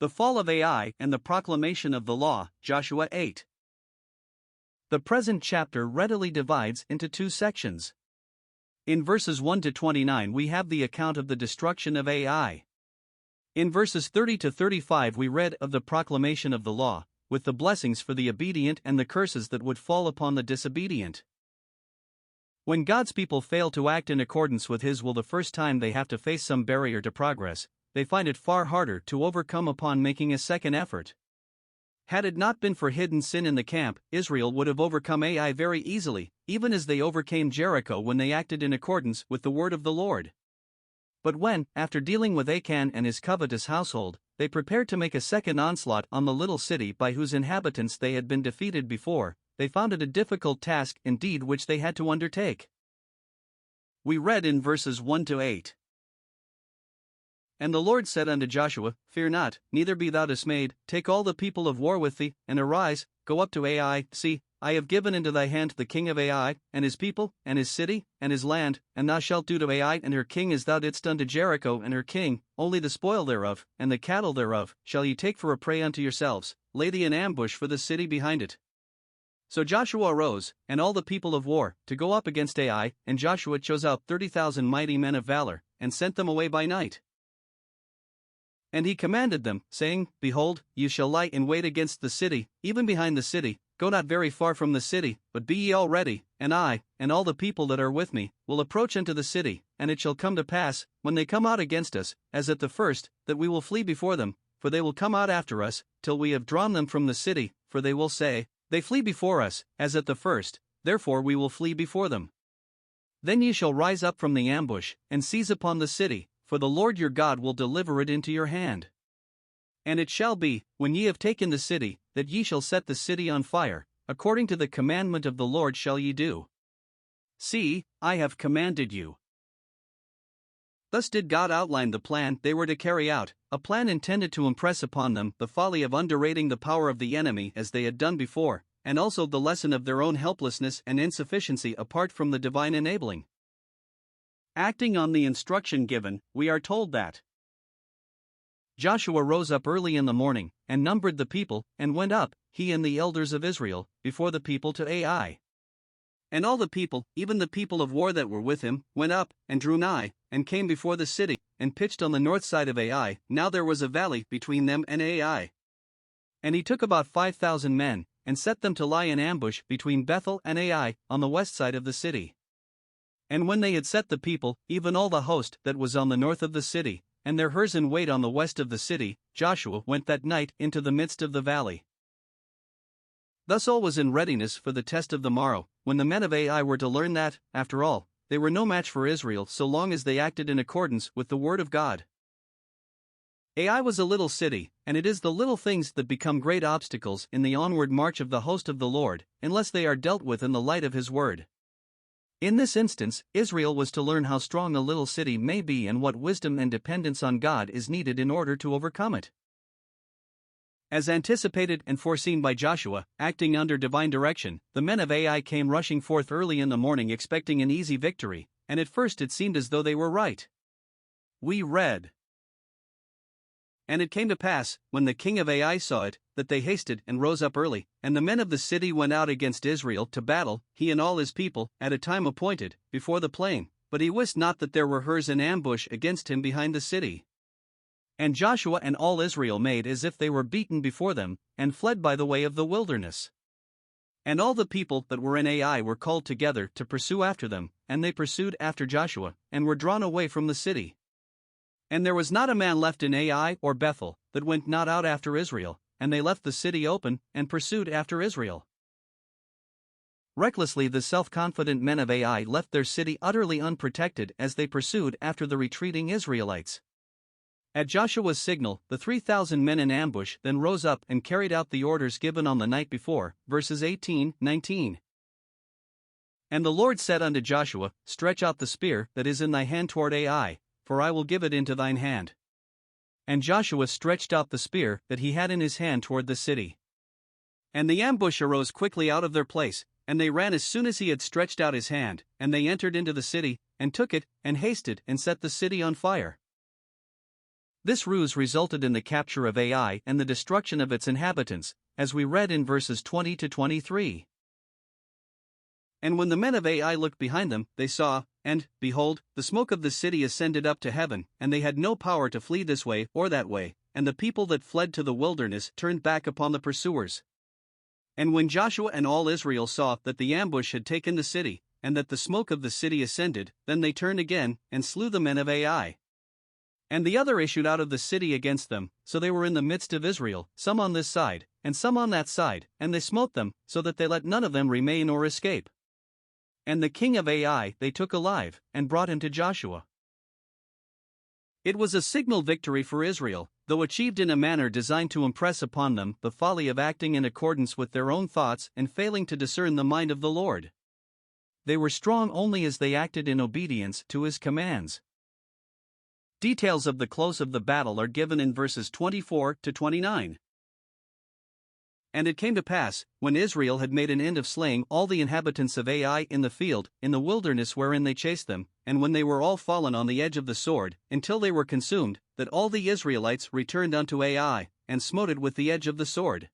The fall of Ai and the proclamation of the law, Joshua 8. The present chapter readily divides into two sections. In verses 1 to 29 we have the account of the destruction of Ai. In verses 30 to 35 we read of the proclamation of the law, with the blessings for the obedient and the curses that would fall upon the disobedient. When God's people fail to act in accordance with His will the first time they have to face some barrier to progress, they find it far harder to overcome upon making a second effort. Had it not been for hidden sin in the camp, Israel would have overcome Ai very easily, even as they overcame Jericho when they acted in accordance with the word of the Lord. But when, after dealing with Achan and his covetous household, they prepared to make a second onslaught on the little city by whose inhabitants they had been defeated before, they found it a difficult task indeed which they had to undertake. We read in verses 1 to 8. And the Lord said unto Joshua, Fear not, neither be thou dismayed, take all the people of war with thee, and arise, go up to Ai. See, I have given into thy hand the king of Ai, and his people, and his city, and his land, and thou shalt do to Ai and her king as thou didst unto Jericho and her king, only the spoil thereof, and the cattle thereof, shall ye take for a prey unto yourselves, lay thee an ambush for the city behind it. So Joshua arose, and all the people of war, to go up against Ai, and Joshua chose out 30,000 mighty men of valor, and sent them away by night. And he commanded them, saying, Behold, you shall lie in wait against the city, even behind the city, go not very far from the city, but be ye all ready, and I, and all the people that are with me, will approach unto the city, and it shall come to pass, when they come out against us, as at the first, that we will flee before them, for they will come out after us, till we have drawn them from the city, for they will say, They flee before us, as at the first, therefore we will flee before them. Then ye shall rise up from the ambush, and seize upon the city, for the Lord your God will deliver it into your hand. And it shall be, when ye have taken the city, that ye shall set the city on fire, according to the commandment of the Lord shall ye do. See, I have commanded you. Thus did God outline the plan they were to carry out, a plan intended to impress upon them the folly of underrating the power of the enemy as they had done before, and also the lesson of their own helplessness and insufficiency apart from the divine enabling. Acting on the instruction given, we are told that Joshua rose up early in the morning, and numbered the people, and went up, he and the elders of Israel, before the people to Ai. And all the people, even the people of war that were with him, went up, and drew nigh, and came before the city, and pitched on the north side of Ai. Now there was a valley between them and Ai. And he took about 5,000 men, and set them to lie in ambush between Bethel and Ai, on the west side of the city. And when they had set the people, even all the host that was on the north of the city, and their herds in wait on the west of the city, Joshua went that night into the midst of the valley. Thus all was in readiness for the test of the morrow, when the men of Ai were to learn that, after all, they were no match for Israel so long as they acted in accordance with the word of God. Ai was a little city, and it is the little things that become great obstacles in the onward march of the host of the Lord, unless they are dealt with in the light of His word. In this instance, Israel was to learn how strong a little city may be and what wisdom and dependence on God is needed in order to overcome it. As anticipated and foreseen by Joshua, acting under divine direction, the men of Ai came rushing forth early in the morning expecting an easy victory, and at first it seemed as though they were right. We read, And it came to pass, when the king of Ai saw it, that they hasted and rose up early, and the men of the city went out against Israel to battle, he and all his people, at a time appointed, before the plain, but he wist not that there were herds in ambush against him behind the city. And Joshua and all Israel made as if they were beaten before them, and fled by the way of the wilderness. And all the people that were in Ai were called together to pursue after them, and they pursued after Joshua, and were drawn away from the city. And there was not a man left in Ai or Bethel, that went not out after Israel, and they left the city open, and pursued after Israel. Recklessly the self-confident men of Ai left their city utterly unprotected as they pursued after the retreating Israelites. At Joshua's signal, the 3,000 men in ambush then rose up and carried out the orders given on the night before, verses 18-19. And the Lord said unto Joshua, Stretch out the spear that is in thy hand toward Ai, for I will give it into thine hand. And Joshua stretched out the spear that he had in his hand toward the city. And the ambush arose quickly out of their place, and they ran as soon as he had stretched out his hand, and they entered into the city, and took it, and hasted and set the city on fire. This ruse resulted in the capture of Ai and the destruction of its inhabitants, as we read in verses 20 to 23. And when the men of Ai looked behind them, they saw, and, behold, the smoke of the city ascended up to heaven, and they had no power to flee this way or that way, and the people that fled to the wilderness turned back upon the pursuers. And when Joshua and all Israel saw that the ambush had taken the city, and that the smoke of the city ascended, then they turned again, and slew the men of Ai. And the other issued out of the city against them, so they were in the midst of Israel, some on this side, and some on that side, and they smote them, so that they let none of them remain or escape. And the king of Ai they took alive, and brought him to Joshua. It was a signal victory for Israel, though achieved in a manner designed to impress upon them the folly of acting in accordance with their own thoughts and failing to discern the mind of the Lord. They were strong only as they acted in obedience to his commands. Details of the close of the battle are given in verses 24 to 29. And it came to pass, when Israel had made an end of slaying all the inhabitants of Ai in the field, in the wilderness wherein they chased them, and when they were all fallen on the edge of the sword, until they were consumed, that all the Israelites returned unto Ai, and smote it with the edge of the sword.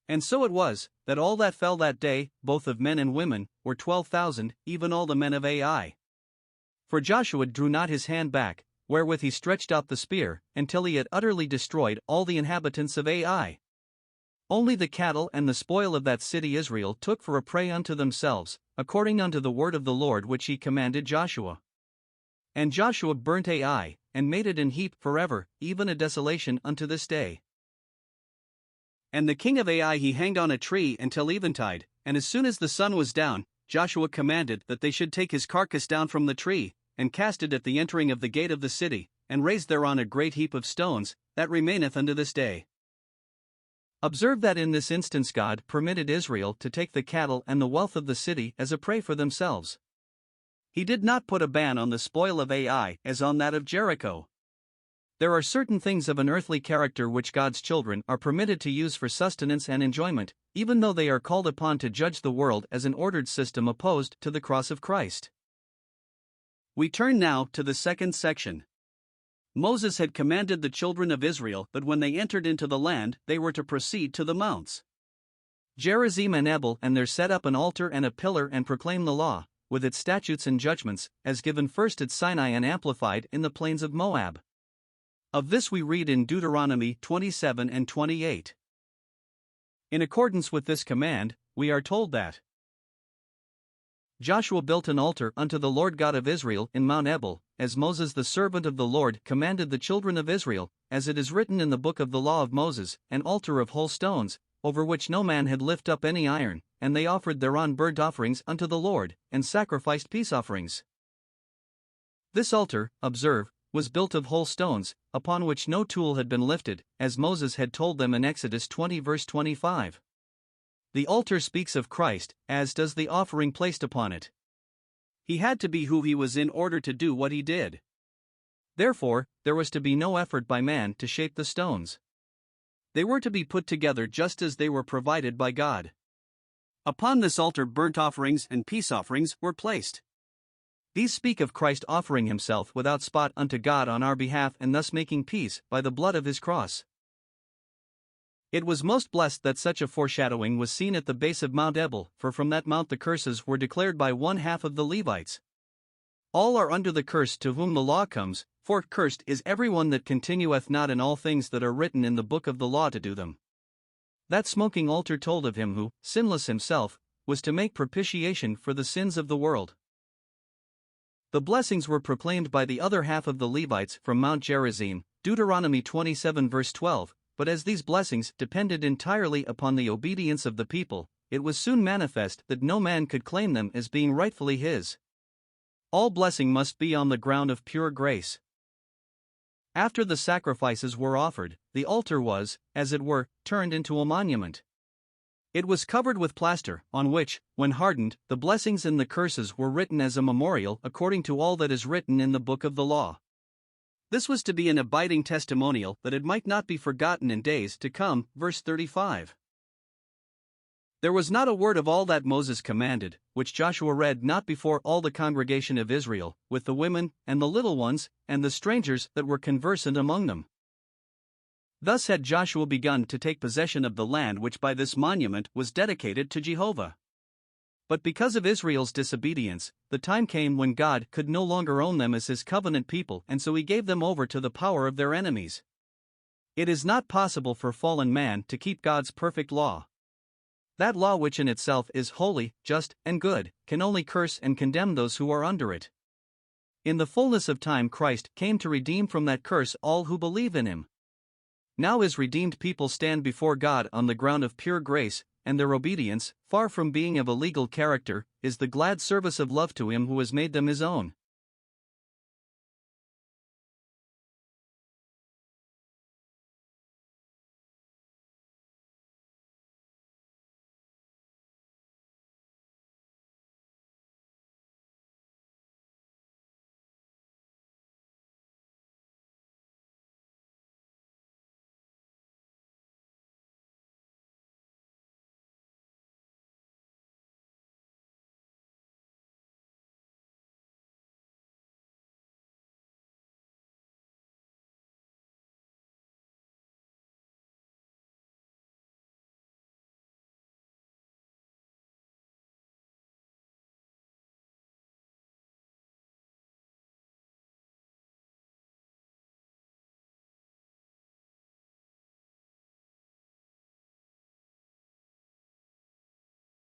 And so it was, that all that fell that day, both of men and women, were 12,000, even all the men of Ai. For Joshua drew not his hand back, wherewith he stretched out the spear, until he had utterly destroyed all the inhabitants of Ai. Only the cattle and the spoil of that city Israel took for a prey unto themselves, according unto the word of the Lord which he commanded Joshua. And Joshua burnt Ai, and made it an heap forever, even a desolation unto this day. And the king of Ai he hanged on a tree until eventide, and as soon as the sun was down, Joshua commanded that they should take his carcass down from the tree, and cast it at the entering of the gate of the city, and raise thereon a great heap of stones, that remaineth unto this day. Observe that in this instance God permitted Israel to take the cattle and the wealth of the city as a prey for themselves. He did not put a ban on the spoil of Ai as on that of Jericho. There are certain things of an earthly character which God's children are permitted to use for sustenance and enjoyment, even though they are called upon to judge the world as an ordered system opposed to the cross of Christ. We turn now to the second section. Moses had commanded the children of Israel that when they entered into the land they were to proceed to the mounts Gerizim and Ebal, and there set up an altar and a pillar and proclaim the law, with its statutes and judgments, as given first at Sinai and amplified in the plains of Moab. Of this we read in Deuteronomy 27 and 28. In accordance with this command, we are told that Joshua built an altar unto the Lord God of Israel in Mount Ebal, as Moses the servant of the Lord commanded the children of Israel, as it is written in the book of the law of Moses, an altar of whole stones, over which no man had lift up any iron, and they offered thereon burnt offerings unto the Lord, and sacrificed peace offerings. This altar, observe, was built of whole stones, upon which no tool had been lifted, as Moses had told them in Exodus 20 verse 25. The altar speaks of Christ, as does the offering placed upon it. He had to be who he was in order to do what he did. Therefore, there was to be no effort by man to shape the stones. They were to be put together just as they were provided by God. Upon this altar burnt offerings and peace offerings were placed. These speak of Christ offering himself without spot unto God on our behalf, and thus making peace by the blood of his cross. It was most blessed that such a foreshadowing was seen at the base of Mount Ebal, for from that mount the curses were declared by 1/2 of the Levites. All are under the curse to whom the law comes, for cursed is every one that continueth not in all things that are written in the book of the law to do them. That smoking altar told of him who, sinless himself, was to make propitiation for the sins of the world. The blessings were proclaimed by the other half of the Levites from Mount Gerizim, Deuteronomy 27 verse 12, but as these blessings depended entirely upon the obedience of the people, it was soon manifest that no man could claim them as being rightfully his. All blessing must be on the ground of pure grace. After the sacrifices were offered, the altar was, as it were, turned into a monument. It was covered with plaster, on which, when hardened, the blessings and the curses were written as a memorial according to all that is written in the book of the law. This was to be an abiding testimonial that it might not be forgotten in days to come. Verse 35. There was not a word of all that Moses commanded, which Joshua read not before all the congregation of Israel, with the women, and the little ones, and the strangers that were conversant among them. Thus had Joshua begun to take possession of the land which by this monument was dedicated to Jehovah. But because of Israel's disobedience, the time came when God could no longer own them as his covenant people, and so he gave them over to the power of their enemies. It is not possible for fallen man to keep God's perfect law. That law, which in itself is holy, just, and good, can only curse and condemn those who are under it. In the fullness of time, Christ came to redeem from that curse all who believe in him. Now his redeemed people stand before God on the ground of pure grace, and their obedience, far from being of a legal character, is the glad service of love to him who has made them his own.